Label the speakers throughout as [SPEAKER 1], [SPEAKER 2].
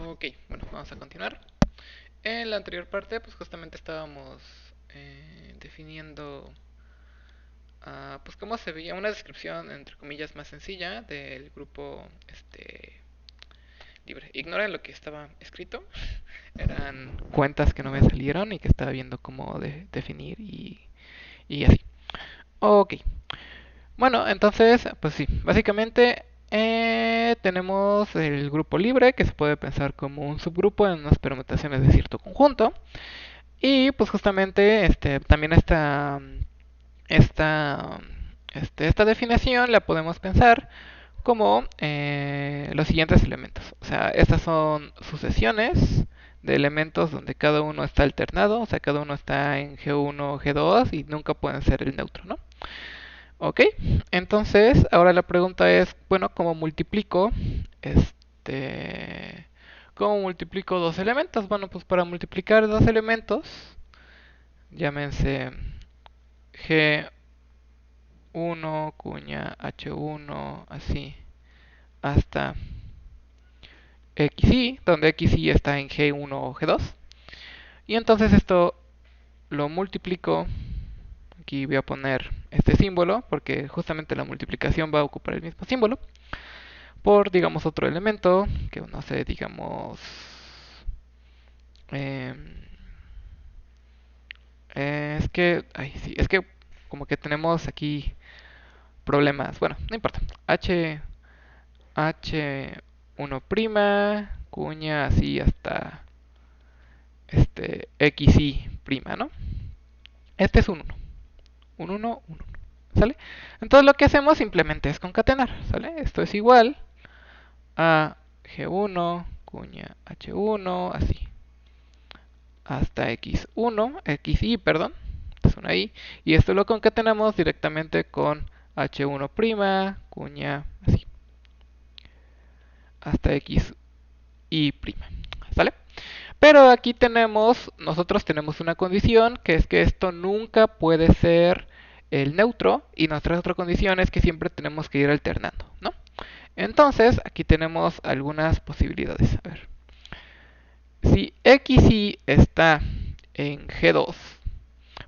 [SPEAKER 1] Ok, bueno, vamos a continuar. En la anterior parte, pues justamente estábamos definiendo, pues cómo se veía una descripción, entre comillas, más sencilla del grupo libre. Ignoren lo que estaba escrito. Eran cuentas que no me salieron y que estaba viendo cómo definir y así. Ok, bueno, entonces, pues sí, básicamente tenemos el grupo libre que se puede pensar como un subgrupo en unas permutaciones de cierto conjunto. Y pues justamente también esta, esta definición la podemos pensar como los siguientes elementos. O sea, estas son sucesiones de elementos donde cada uno está alternado, o sea, cada uno está en G1, G2 y nunca pueden ser el neutro, ¿no? Ok, entonces ahora la pregunta es, bueno, ¿cómo multiplico este... ¿Cómo multiplico dos elementos? Bueno, pues para multiplicar dos elementos, llámense G1 cuña H1, así, hasta XY, donde XY está en G1 o G2. Y entonces esto lo multiplico, aquí voy a poner este símbolo, porque justamente la multiplicación va a ocupar el mismo símbolo, por, digamos, otro elemento, que no sé, digamos... Eh, es que, ay, sí, es que como que tenemos aquí problemas. Bueno, no importa. H1 prima, cuña así hasta XY prima, ¿no? Este es un 1. Un 1, un 1. ¿Sale? Entonces lo que hacemos simplemente es concatenar, ¿sale? Esto es igual a G1, cuña H1, así, hasta X1, XY, perdón, es una I, y esto lo concatenamos directamente con H1', cuña, así, hasta XY', ¿sale? Pero aquí nosotros tenemos una condición, que es que esto nunca puede ser el neutro, y nuestra otra condición es que siempre tenemos que ir alternando, ¿no? Entonces, aquí tenemos algunas posibilidades. A ver, si XY está en G2,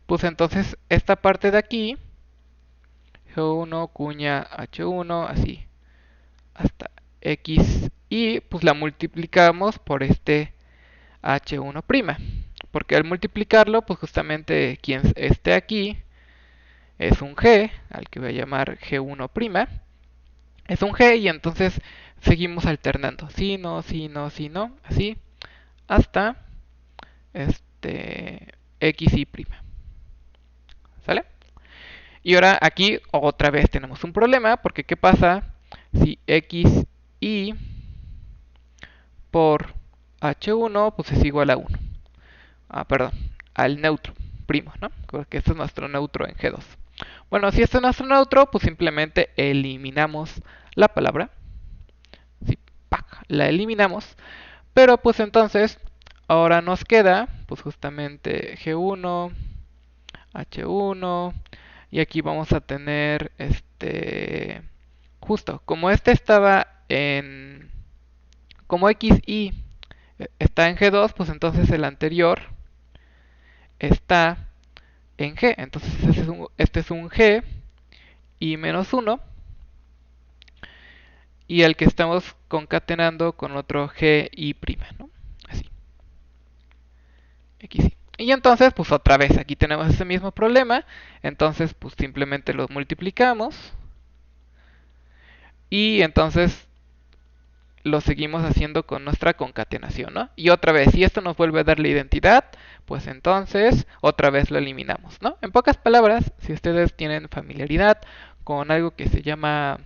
[SPEAKER 1] pues entonces esta parte de aquí, G1, cuña H1, así, hasta X y pues la multiplicamos por este H1'. Porque al multiplicarlo, pues justamente quien esté aquí es un G, al que voy a llamar G1'. Es un G y entonces seguimos alternando. Si, no, si, no, si, no, así, hasta X y prima. ¿Sale? Y ahora aquí otra vez tenemos un problema, porque ¿qué pasa si x y por h1 pues es igual a 1? Ah, perdón, al neutro primo, ¿no? Porque este es nuestro neutro en G2. Bueno, si este es nuestro neutro, pues simplemente eliminamos la palabra. Sí, ¡pac! La eliminamos. Pero pues entonces, ahora nos queda, pues justamente G1, H1, y aquí vamos a tener justo, como este estaba en, como XY está en G2, pues entonces el anterior está en G. Entonces este es un G y menos 1. Y el que estamos concatenando con otro G y prima, ¿no? Así. XY. Y entonces, pues otra vez, aquí tenemos ese mismo problema. Entonces, pues simplemente los multiplicamos. Y entonces lo seguimos haciendo con nuestra concatenación, ¿no? Y otra vez, si esto nos vuelve a dar la identidad, pues entonces otra vez lo eliminamos, ¿no? En pocas palabras, si ustedes tienen familiaridad con algo que se llama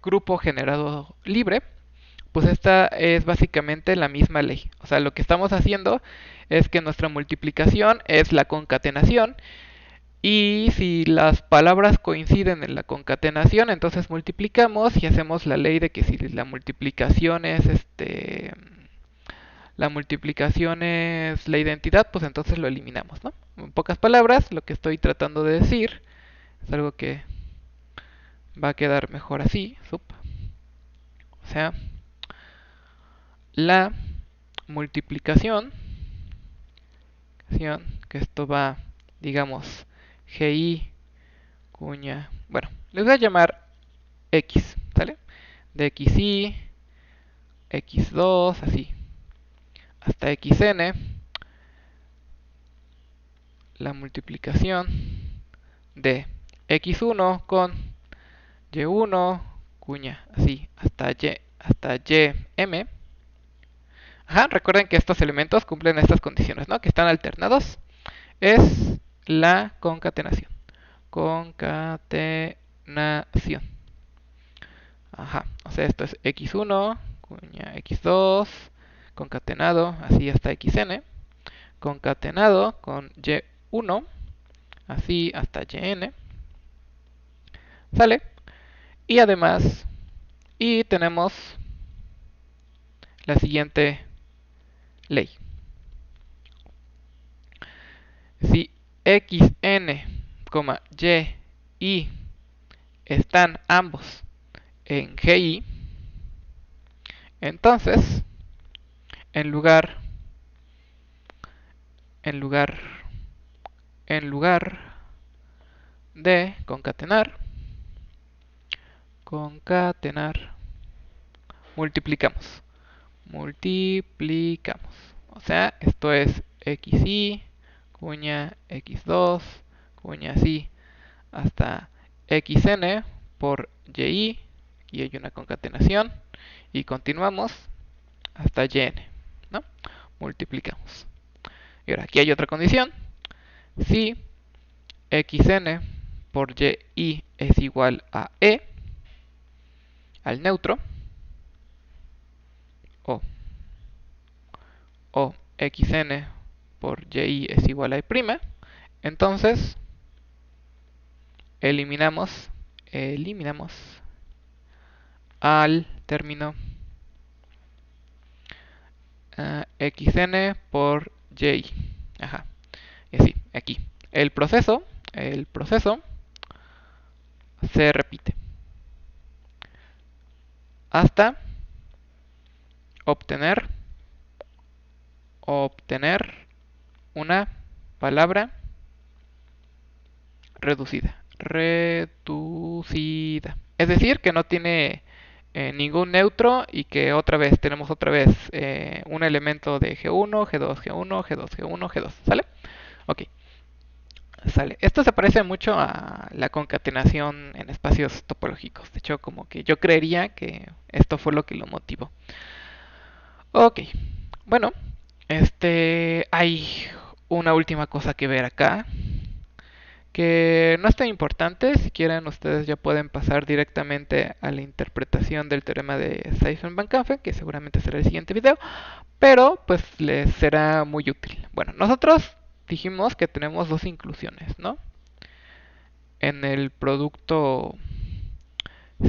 [SPEAKER 1] grupo generado libre, pues esta es básicamente la misma ley. O sea, lo que estamos haciendo es que nuestra multiplicación es la concatenación y si las palabras coinciden en la concatenación, entonces multiplicamos y hacemos la ley de que si la multiplicación es la identidad, pues entonces lo eliminamos, ¿no? En pocas palabras, lo que estoy tratando de decir es algo que va a quedar mejor así, o sea, la multiplicación, que esto va, digamos, GI cuña, bueno, les voy a llamar X, ¿sale? De XI, X2, así, hasta XN, la multiplicación de X1 con Y1, cuña, así, hasta YM. Ajá, recuerden que estos elementos cumplen estas condiciones, ¿no? Que están alternados. Es la concatenación. Concatenación. Ajá, o sea, esto es X1, cuña X2, concatenado, así hasta XN. Concatenado con Y1, así hasta YN. ¿Sale? Y además, y tenemos la siguiente ley. Si xn, y, y están ambos en GI, entonces, en lugar, en lugar, en lugar de concatenar, multiplicamos. Multiplicamos. O sea, esto es xi, cuña x2, cuña así, hasta xn por y. Aquí hay una concatenación. Y continuamos hasta yn, ¿no? Multiplicamos. Y ahora aquí hay otra condición. Si xn por y es igual a e, al neutro, o xn por y es igual a e', entonces eliminamos al término xn por y. Ajá. Y así, aquí. El proceso se repite hasta obtener una palabra reducida. Es decir, que no tiene ningún neutro y que tenemos otra vez un elemento de G1, G2, G1, G2, G1, G2. ¿Sale? Ok. Sale. Esto se parece mucho a la concatenación en espacios topológicos. De hecho, como que yo creería que esto fue lo que lo motivó. Ok. Bueno, hay una última cosa que ver acá, que no es tan importante. Si quieren, ustedes ya pueden pasar directamente a la interpretación del teorema de Seyfert-Van-Kampen, que seguramente será el siguiente video, pero pues les será muy útil. Bueno, nosotros dijimos que tenemos dos inclusiones, ¿no? En el producto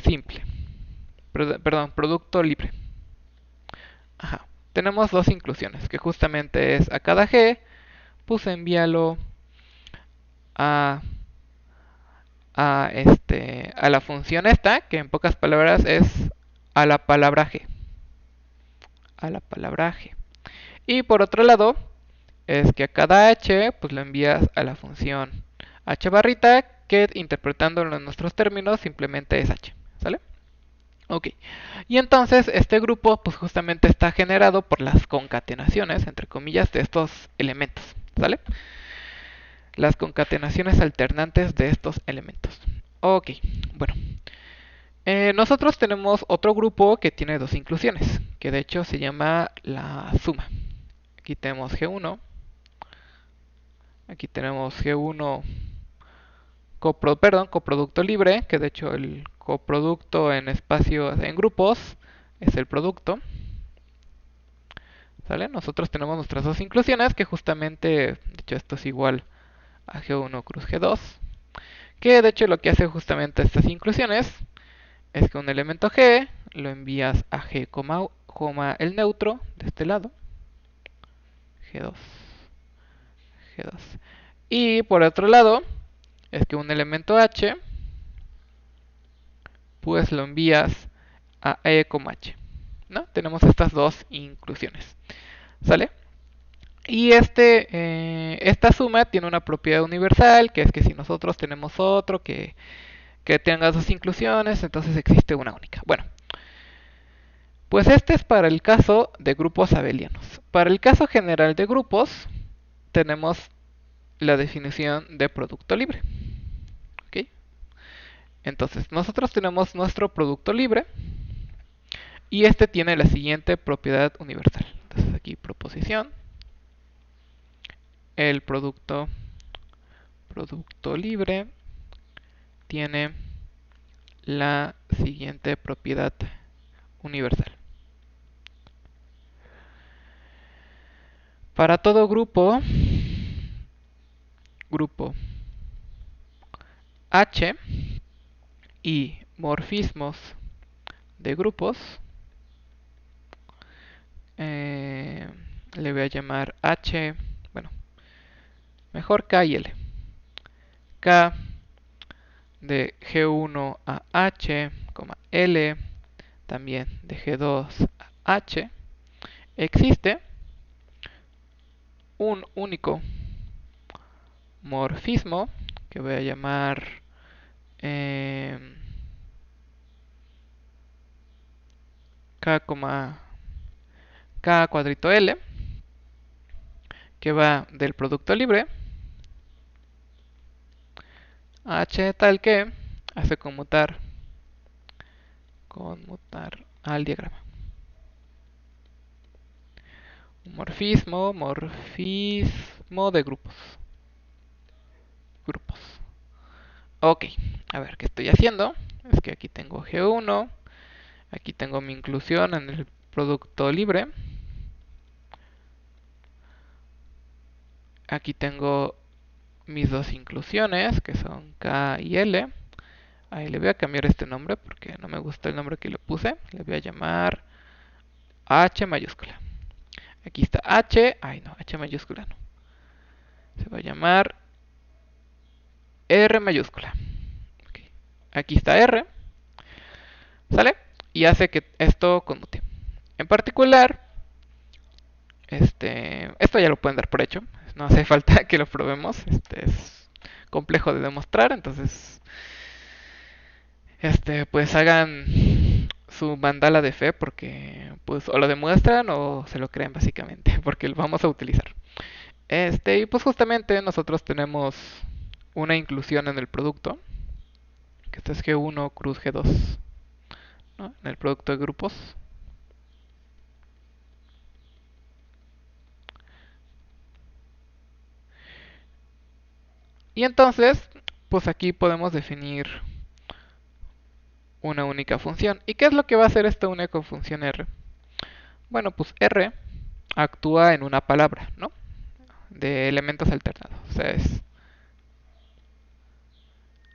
[SPEAKER 1] simple, perdón, producto libre. Ajá. Tenemos dos inclusiones, que justamente es a cada g, pues envíalo a a la función esta, que en pocas palabras es a la palabra g. A la palabra g. Y por otro lado, es que a cada h, pues lo envías a la función h barrita, que interpretándolo en nuestros términos simplemente es h. ¿Sale? Ok. Y entonces este grupo, pues justamente está generado por las concatenaciones, entre comillas, de estos elementos. ¿Sale? Las concatenaciones alternantes de estos elementos. Ok, bueno. Nosotros tenemos otro grupo que tiene dos inclusiones, que de hecho se llama la suma. Aquí tenemos G1. Aquí tenemos G1 coproducto libre, que de hecho el coproducto en espacios, en grupos, es el producto. ¿Sale? Nosotros tenemos nuestras dos inclusiones, que justamente, de hecho esto es igual a G1 cruz G2, que de hecho lo que hace justamente estas inclusiones es que un elemento G lo envías a G, el neutro de este lado, G2, G2. Y por otro lado, es que un elemento H, pues lo envías a E, H. ¿no? Tenemos estas dos inclusiones, ¿sale? Y esta suma tiene una propiedad universal, que es que si nosotros tenemos otro que tenga dos inclusiones, entonces existe una única. Bueno, pues este es para el caso de grupos abelianos. Para el caso general de grupos, tenemos la definición de producto libre. ¿Ok? Entonces, nosotros tenemos nuestro producto libre y este tiene la siguiente propiedad universal. Entonces aquí proposición, el producto libre tiene la siguiente propiedad universal. Para todo grupo H y morfismos de grupos, eh, le voy a llamar H, bueno, mejor K y L. K de G1 a H, L, también de G2 a H, existe un único morfismo que voy a llamar K, K cuadrito L, que va del producto libre a H tal que hace conmutar al diagrama. Un morfismo de grupos. Ok, a ver, ¿qué estoy haciendo? Es que aquí tengo G1, aquí tengo mi inclusión en el producto libre, aquí tengo mis dos inclusiones, que son K y L. Ahí le voy a cambiar este nombre porque no me gusta el nombre que le puse. Le voy a llamar H mayúscula. Aquí está H. Ay, no, H mayúscula no. Se va a llamar R mayúscula. Okay. Aquí está R. ¿Sale? Y hace que esto conmute. En particular, esto ya lo pueden dar por hecho. No hace falta que lo probemos. Es complejo de demostrar. Entonces, pues hagan su mandala de fe porque pues o lo demuestran o se lo creen básicamente porque lo vamos a utilizar. Y pues justamente nosotros tenemos una inclusión en el producto, que esto es G1 cruz G2, ¿no? En el producto de grupos. Y entonces, pues aquí podemos definir una única función. ¿Y qué es lo que va a hacer esta única función R? Bueno, pues R actúa en una palabra, ¿no? De elementos alternados.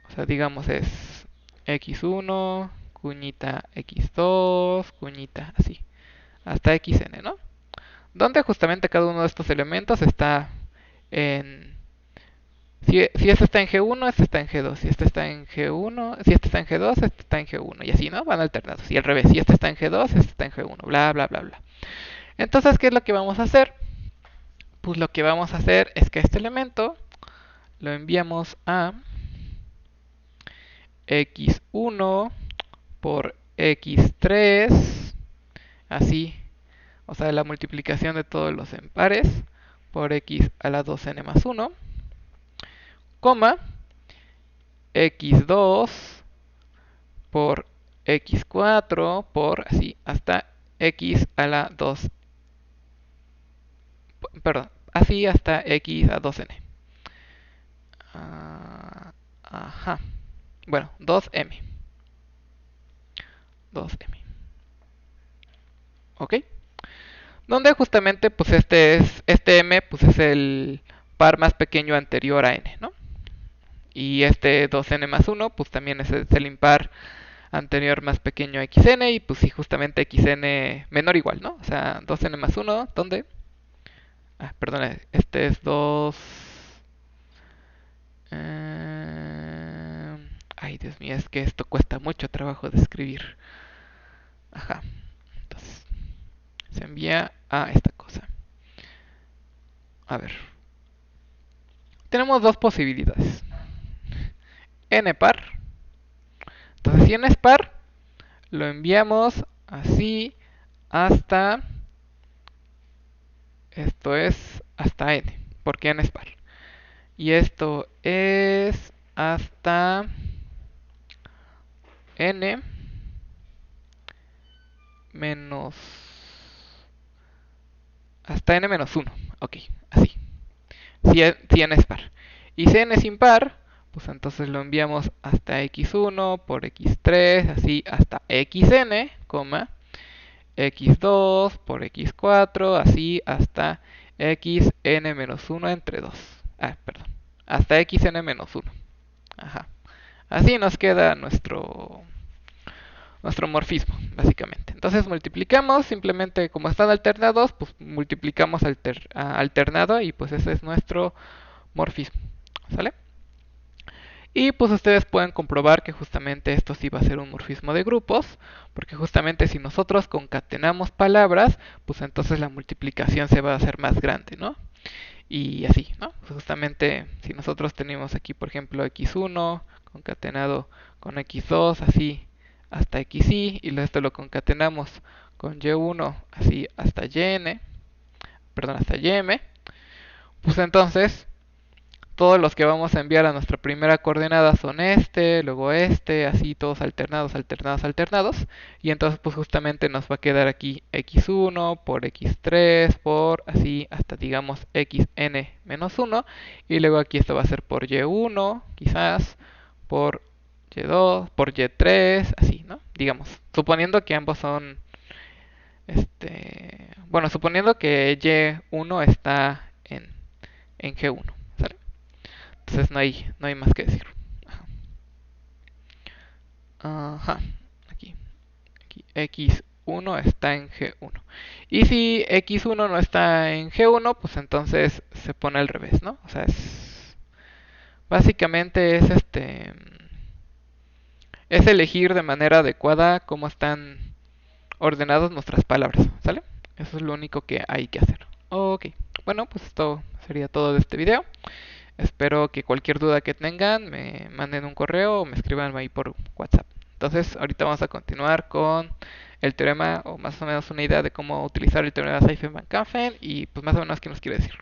[SPEAKER 1] O sea, digamos es x1, cuñita x2, cuñita así, hasta xn, ¿no? Donde justamente cada uno de estos elementos está en... Si este está en G1, este está en G2. Si este está en G1, si este está en G2, este está en G1. Y así, ¿no? Van alternados. Y al revés, si este está en G2, este está en G1. Bla, bla, bla, bla. Entonces, ¿qué es lo que vamos a hacer? Pues lo que vamos a hacer es que este elemento lo enviamos a x1 por x3, así, o sea, la multiplicación de todos los en pares por x a la 2n más 1, coma, x2 por x4 por así hasta x a la 2, perdón, así hasta x a 2n. Ajá. Bueno, 2m. 2m. ¿Ok? Donde justamente pues este m pues es el par más pequeño anterior a n, ¿no? Y este 2n más 1 pues también es el impar anterior más pequeño a xn y pues sí justamente xn menor o igual, ¿no? O sea, 2n más 1, ¿dónde? Perdón, este es 2... ay, Dios mío, es que esto cuesta mucho trabajo de escribir. Ajá. Entonces, envía a esta cosa. A ver, tenemos dos posibilidades. N par. Entonces, si n es par, lo enviamos así hasta, esto es hasta n, porque n es par. Y esto es hasta n menos, hasta n menos 1. Ok, así. Si n es par. Y si n es impar, pues entonces lo enviamos hasta x1 por x3, así hasta xn, x2 por x4, así hasta xn menos 1 entre 2. Ah, perdón. Hasta xn menos 1. Ajá. Así nos queda nuestro morfismo, básicamente. Entonces multiplicamos, simplemente como están alternados, pues multiplicamos alternado y pues ese es nuestro morfismo. ¿Sale? Y pues ustedes pueden comprobar que justamente esto sí va a ser un morfismo de grupos, porque justamente si nosotros concatenamos palabras, pues entonces la multiplicación se va a hacer más grande, ¿no? Y así, ¿no? Pues justamente si nosotros tenemos aquí, por ejemplo, x1 concatenado con x2, así hasta xy, y esto lo concatenamos con y1, así hasta yn, perdón, hasta ym, pues entonces todos los que vamos a enviar a nuestra primera coordenada son luego así todos alternados, alternados, alternados. Y entonces pues justamente nos va a quedar aquí x1 por x3 por así hasta digamos xn menos 1. Y luego aquí esto va a ser por y1 quizás, por y2, por y3, así, ¿no? Digamos, suponiendo que ambos son, bueno, suponiendo que y1 está en G1. Entonces no hay más que decir. Ajá. Aquí x1 está en G1. Y si x1 no está en G1, pues entonces se pone al revés, ¿no? O sea, básicamente es elegir de manera adecuada cómo están ordenadas nuestras palabras, ¿sale? Eso es lo único que hay que hacer. Ok, bueno, pues esto sería todo de este video. Espero que cualquier duda que tengan me manden un correo o me escriban ahí por WhatsApp. Entonces, ahorita vamos a continuar con el teorema o más o menos una idea de cómo utilizar el teorema de Seyfert-Van Kampen y pues más o menos qué nos quiere decir.